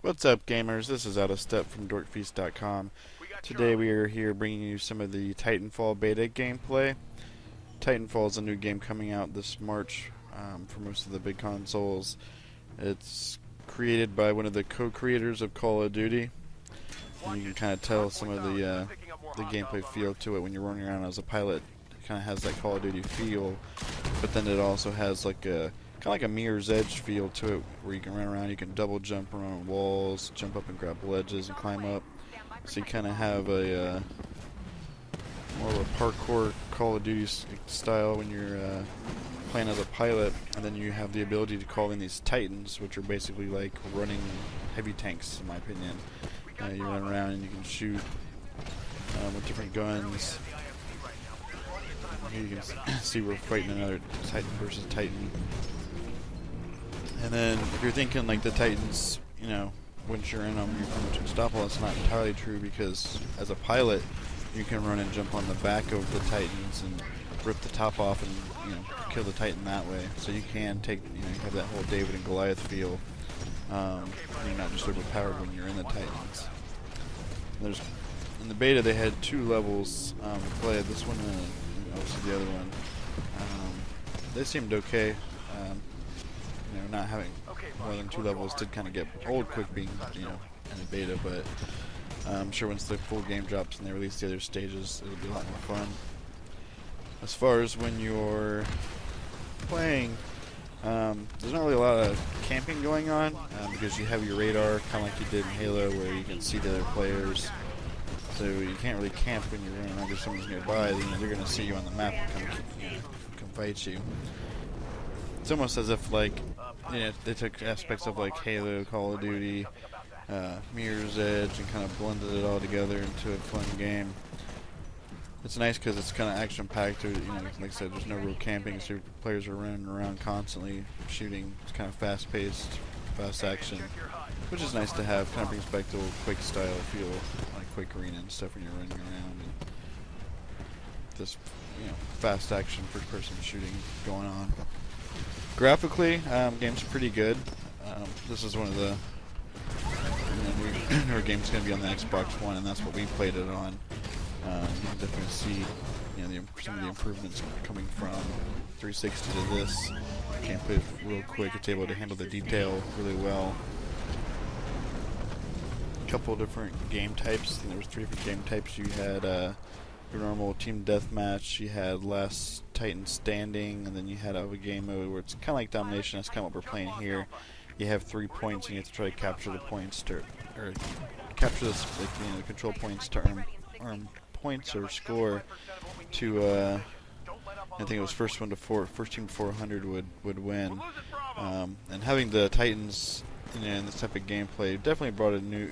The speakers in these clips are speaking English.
What's up, gamers? This is Out of Step from dorkfeast.com. Today we are here bringing you some of the Titanfall Beta gameplay. Titanfall is a new game coming out this March for most of the big consoles. It's created by one of the co-creators of Call of Duty. And you can kind of tell some of the gameplay feel to it when you're running around as a pilot. It kind of has that Call of Duty feel, but then it also has like a kind of like a Mirror's Edge feel to it, where you can run around, you can double jump around walls, jump up and grab ledges and climb up. So you kind of have a more of a parkour Call of Duty style when you're playing as a pilot, and then you have the ability to call in these Titans, which are basically like running heavy tanks, in my opinion. You run around and you can shoot with different guns. Here you can see we're fighting another Titan versus Titan. And then if you're thinking like the Titans, you know, once you're in them, you're pretty much unstoppable, that's not entirely true, because as a pilot, you can run and jump on the back of the Titans and rip the top off and, you know, kill the Titan that way. So you can take, you know, you have that whole David and Goliath feel. You're not just overpowered when you're in the Titans. In the beta they had 2 levels to play, this one and obviously the other one. They seemed okay. You know, not having more than 2 levels did kind of get old quick being, you know, in the beta, but I'm sure once the full game drops and they release the other stages, it'll be a lot more fun. As far as when you're playing, there's not really a lot of camping going on, because you have your radar, kind of like you did in Halo, where you can see the other players. So you can't really camp when you're running around. If someone's nearby, you know, they're going to see you on the map and come fight you. It's almost as if, like, you know, they took aspects of like Halo, Call of Duty, Mirror's Edge, and kind of blended it all together into a fun game. It's nice because it's kind of action-packed. You know, like I said, there's no real camping, so players are running around constantly shooting. It's kind of fast-paced, fast action, which is nice to have. Kind of brings back the old Quake style feel, like Quake Arena and stuff when you're running around, and this, you know, fast action first-person shooting going on. Graphically, game's pretty good. This is one of the newer games going to be on the Xbox One, and that's what we played it on. You can definitely see, you know, some of the improvements coming from 360 to this. Gameplay is real quick. It's able to handle the detail really well. A couple different game types. I think there was 3 different game types. You had your normal team deathmatch, you had last Titan standing, and then you had a game mode where it's kind of like domination. That's kind of what we're playing here. You have 3 points, and you have to try to capture the points to, or capture this, like, you know, the control points to earn points or score to. I think it was first team to 400 would win. And having the Titans, you know, in this type of gameplay definitely brought a new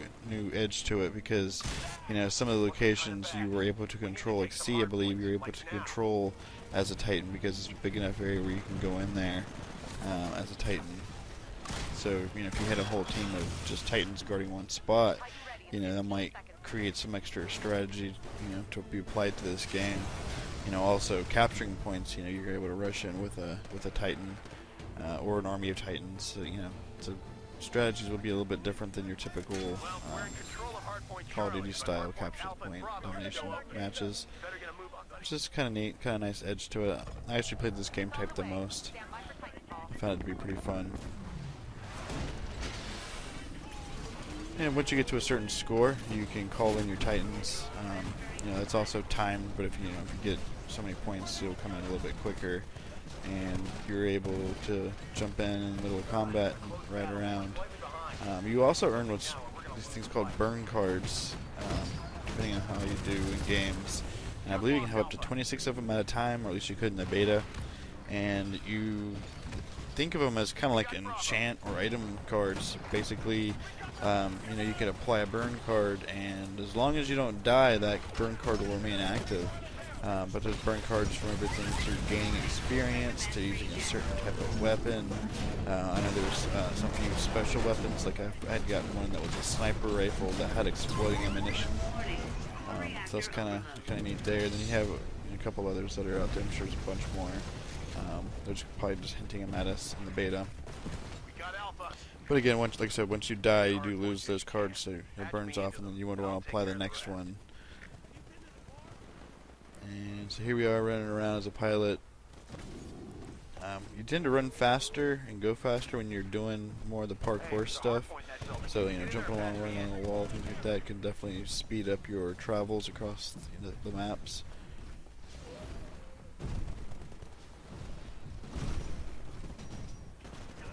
edge to it, because, you know, some of the locations you were able to control, like C, I believe you were able to control as a Titan, because it's a big enough area where you can go in there as a Titan. So, you know, if you had a whole team of just Titans guarding one spot, you know, that might create some extra strategy, you know, to be applied to this game. You know, also capturing points, you know, you're able to rush in with a Titan or an army of Titans. So, you know, so strategies will be a little bit different than your typical Call of Duty style capture the point domination matches, which is kind of neat, kind of nice edge to it. I actually played this game type the most. I found it to be pretty fun. And once you get to a certain score, you can call in your Titans. You know, it's also timed, but if you get so many points, you'll come in a little bit quicker, and you're able to jump in the middle of combat and ride around. You also earn these things called burn cards, depending on how you do in games. And I believe you can have up to 26 of them at a time, or at least you could in the beta. And you think of them as kind of like enchant or item cards. Basically, you know, you can apply a burn card, and as long as you don't die, that burn card will remain active. But there's burn cards from everything to gaining experience to using a certain type of weapon. I know there's some few special weapons, like I had gotten one that was a sniper rifle that had exploding ammunition. So that's kind of neat there. Then you have a couple others that are out there. I'm sure there's a bunch more. They're just probably just hinting them at us in the beta. But again, once, like I said, once you die, you do lose those cards, so it burns off, and then you want to apply the next one. And so here we are running around as a pilot. You tend to run faster and go faster when you're doing more of the parkour stuff. So, you know, jumping along, running on the wall, things like that can definitely speed up your travels across the maps.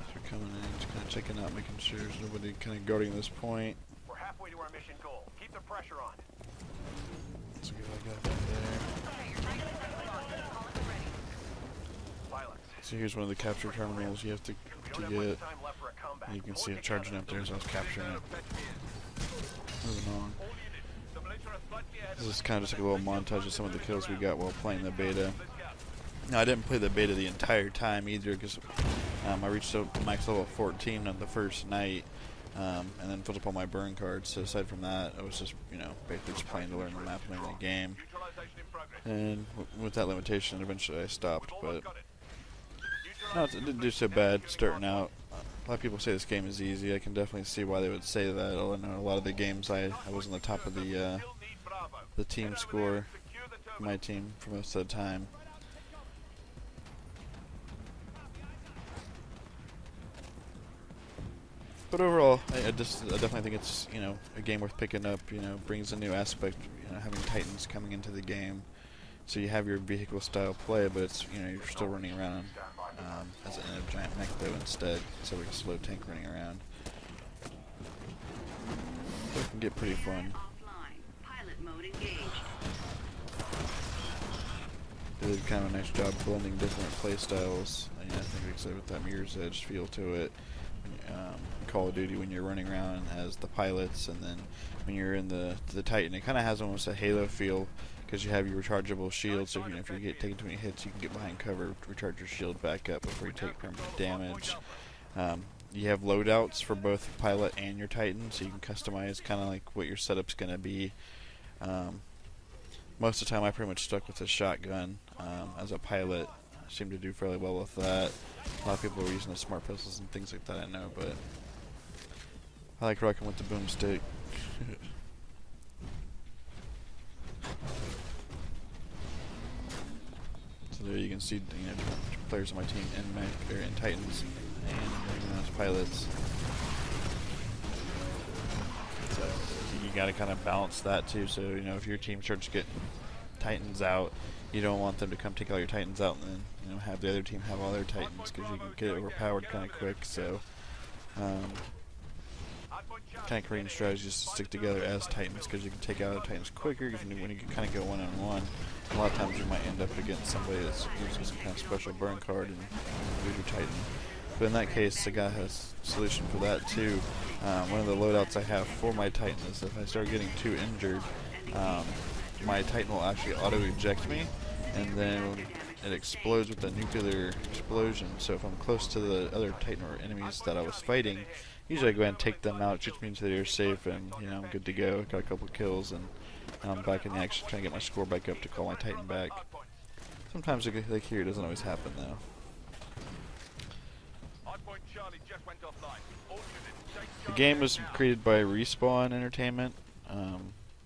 So we're coming in, just kind of checking out, making sure there's nobody kind of guarding this point. We're halfway to our mission goal. Keep the pressure on. Let's get like that back there. So here's one of the capture terminals you have to get. You can see it charging up there as I was capturing it. Moving on. This is kind of just like a little montage of some of the kills we got while playing the beta. Now I didn't play the beta the entire time either because I reached max level 14 on the first night and then filled up all my burn cards. So aside from that, I was just, you know, basically just playing to learn the map and the game. And with that limitation, eventually I stopped. But no, it didn't do so bad starting out. A lot of people say this game is easy. I can definitely see why they would say that. I know a lot of the games I was on the top of the team score, my team, for most of the time. But overall, I definitely think it's, you know, a game worth picking up. You know, brings a new aspect. You know, having Titans coming into the game, so you have your vehicle style play, but it's, you know, you're still running around as in a giant mech though instead, so like a slow tank running around. So it can get pretty fun. They did kind of a nice job blending different play styles. I think, like I said, with that Mirror's Edge feel to it. Call of Duty when you're running around as the pilots, and then when you're in the Titan, it kind of has almost a Halo feel because you have your rechargeable shield. So, you know, if you get taking too many hits, you can get behind cover, recharge your shield back up before you take permanent damage. You have loadouts for both pilot and your Titan, so you can customize kind of like what your setup's going to be. Most of the time, I pretty much stuck with a shotgun as a pilot. I seem to do fairly well with that. A lot of people are using the smart pistols and things like that, I know, but I like rocking with the boomstick. So there you can see, you know, different players on my team in Titans and as pilots. So you got to kind of balance that too. So, you know, if your team starts getting Titans out, you don't want them to come take all your Titans out and then, you know, have the other team have all their Titans, because you can get overpowered kind of quick. So kind of creating strategies to stick together as Titans, because you can take out Titans quicker when you can kind of go one-on-one. A lot of times you might end up against somebody that's using some kind of special burn card and lose your Titan. But in that case, the guy has a solution for that too. One of the loadouts I have for my Titan is if I start getting too injured, my Titan will actually auto-eject me, and then it explodes with a nuclear explosion. So if I'm close to the other Titan or enemies that I was fighting, usually I go ahead and take them out. It just means that they're safe, and, you know, I'm good to go. Got a couple kills, and I'm back in the action, trying to get my score back up to call my Titan back. Sometimes, like here, it doesn't always happen though. The game was created by Respawn Entertainment. I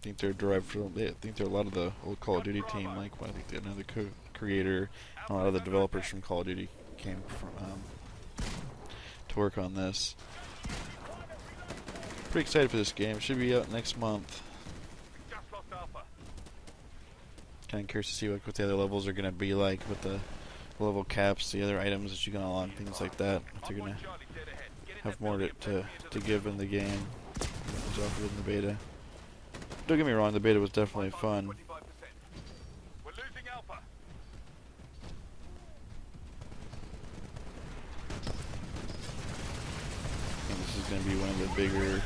think they're derived from. I think they're a lot of the old Call of Duty team. Like, I think another co-creator, a lot of the developers from Call of Duty came from to work on this. Pretty excited for this game. It should be out next month. Kind of curious to see what the other levels are going to be like with the level caps, the other items that you can unlock, things like that. If they're going to have more to give in the game as offered in the beta. Don't get me wrong, the beta was definitely fun. And this is going to be one of the bigger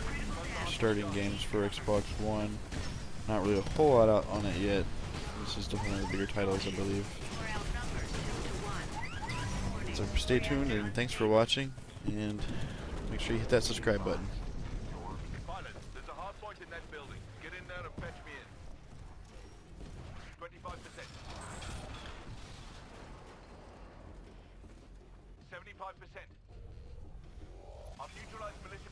starting games for Xbox One. Not really a whole lot out on it yet. This is definitely one of the bigger titles, I believe. So stay tuned, and thanks for watching, and make sure you hit that subscribe button. Pilot, there's a hard point in that building. Get in there and fetch me in. 25%. 75%. I've neutralized militia